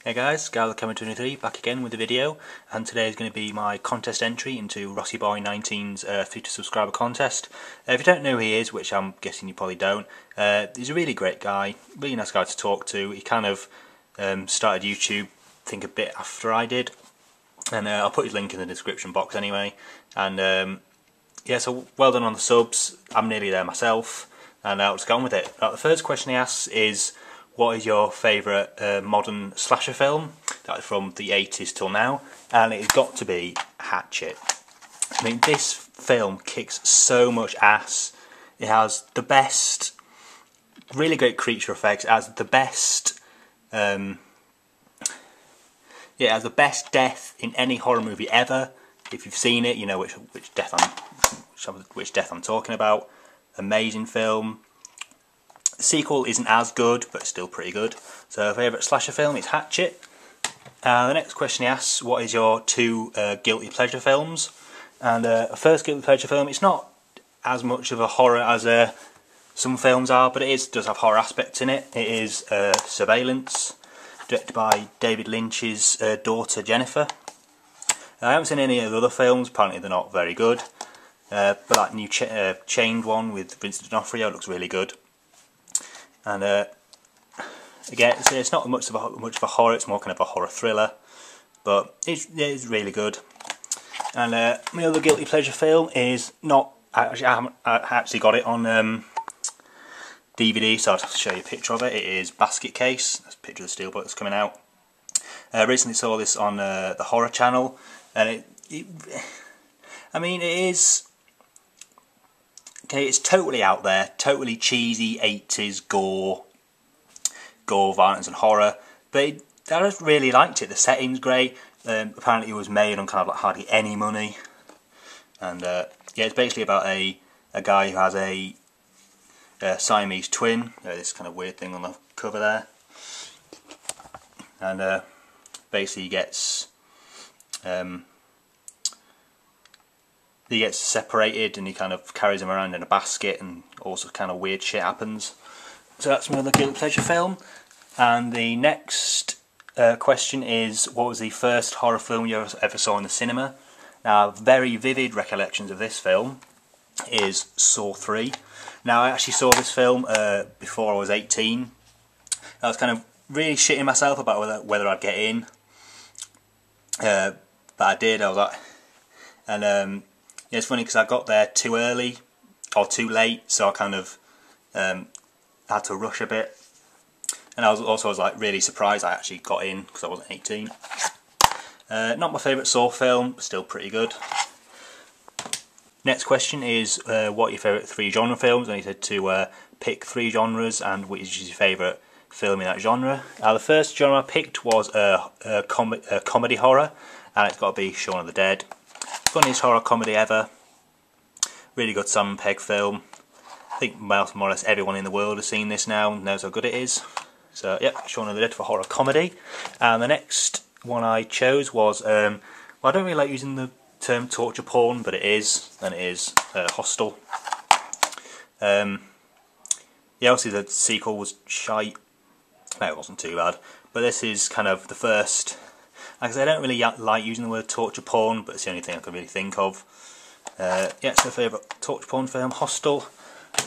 Hey guys, Camera23 back again with a video, and today is going to be my contest entry into rosseeboy19's 50 subscriber contest. If you don't know who he is, which I'm guessing you probably don't, he's a really great guy, really nice guy to talk to. He kind of started YouTube, I think a bit after I did, and I'll put his link in the description box anyway. And yeah, so well done on the subs. I'm nearly there myself, and let's get on with it. The first question he asks is, what is your favourite modern slasher film? That's from the 80s till now, and it's got to be Hatchet. I mean, this film kicks so much ass. It has the best, really great creature effects. It has the best, it has the best death in any horror movie ever. If you've seen it, you know which death I'm talking about. Amazing film. The sequel isn't as good, but still pretty good. So, favourite slasher film is Hatchet. The next question he asks, what is your two guilty pleasure films? And first guilty pleasure film, it's not as much of a horror as some films are, but it does have horror aspects in it. It is Surveillance, directed by David Lynch's daughter Jennifer. I haven't seen any of the other films, apparently they're not very good. But that new Chained one with Vincent D'Onofrio looks really good. And again, it's not much of a horror, it's more kind of a horror thriller, but it's really good. And my other guilty pleasure film is not, I haven't actually got it on DVD, so I'll have to show you a picture of it. It is Basket Case. That's a picture of the steelbook that's coming out. I recently saw this on the Horror Channel, and I mean, it is. Okay, it's totally out there, totally cheesy 80s gore, violence and horror, but I just really liked it. The setting's great. Apparently it was made on kind of like hardly any money, and yeah, it's basically about a guy who has a Siamese twin. This kind of weird thing on the cover there, and basically he gets separated, and he kind of carries him around in a basket, and also kind of weird shit happens. So that's my other guilty pleasure film. And the next question is, what was the first horror film you ever saw in the cinema? Now, very vivid recollections of this film is Saw 3. Now, I actually saw this film before I was 18. I was kind of really shitting myself about whether I'd get in, but I did. I was like, and yeah, it's funny because I got there too early or too late, so I kind of had to rush a bit. And I was like really surprised I actually got in because I wasn't 18. Not my favourite Saw film, but still pretty good. Next question is, what are your favourite 3 genre films? And he said to pick 3 genres, and which is your favourite film in that genre. The first genre I picked was a comedy horror, and it's got to be Shaun of the Dead. Funniest horror comedy ever. Really good Sam Pegg film. I think more or less everyone in the world has seen this now and knows how good it is. So yep, Shaun of the Dead for horror comedy. And the next one I chose was, well, I don't really like using the term torture porn, but it is, and it is Hostel. Yeah, obviously the sequel was shite. No, it wasn't too bad. But this is kind of the first. Like I said, I don't really like using the word torture porn, but it's the only thing I can really think of. Yeah, it's my favourite torture porn film, Hostel.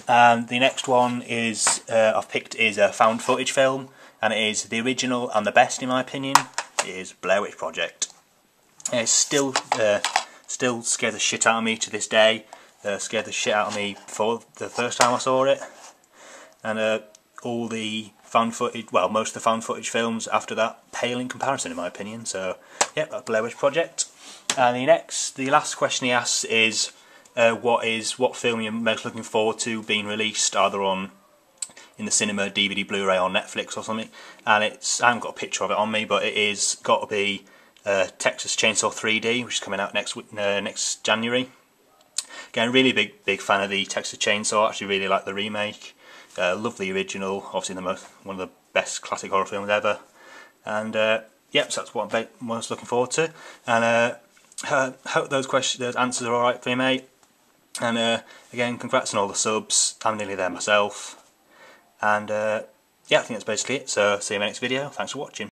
And the next one is I've picked is a found footage film, and it is the original and the best in my opinion. It is Blair Witch Project. It still scares the shit out of me to this day. Scared the shit out of me for the first time I saw it, and all the found footage, well, most of the found footage films after that pale in comparison in my opinion. So yeah, that's Blair Witch Project. And the last question he asks is, what film you're most looking forward to being released either in the cinema, DVD, Blu-ray or Netflix or something. And I haven't got a picture of it on me, but it is got to be Texas Chainsaw 3D, which is coming out next January. Again, really big fan of the Texas Chainsaw. Actually really like the remake. Love the original, obviously one of the best classic horror films ever. And yep, so that's what I'm most looking forward to. And hope those answers are alright for you, mate. And again, congrats on all the subs. I'm nearly there myself. And yeah, I think that's basically it. So see you in my next video. Thanks for watching.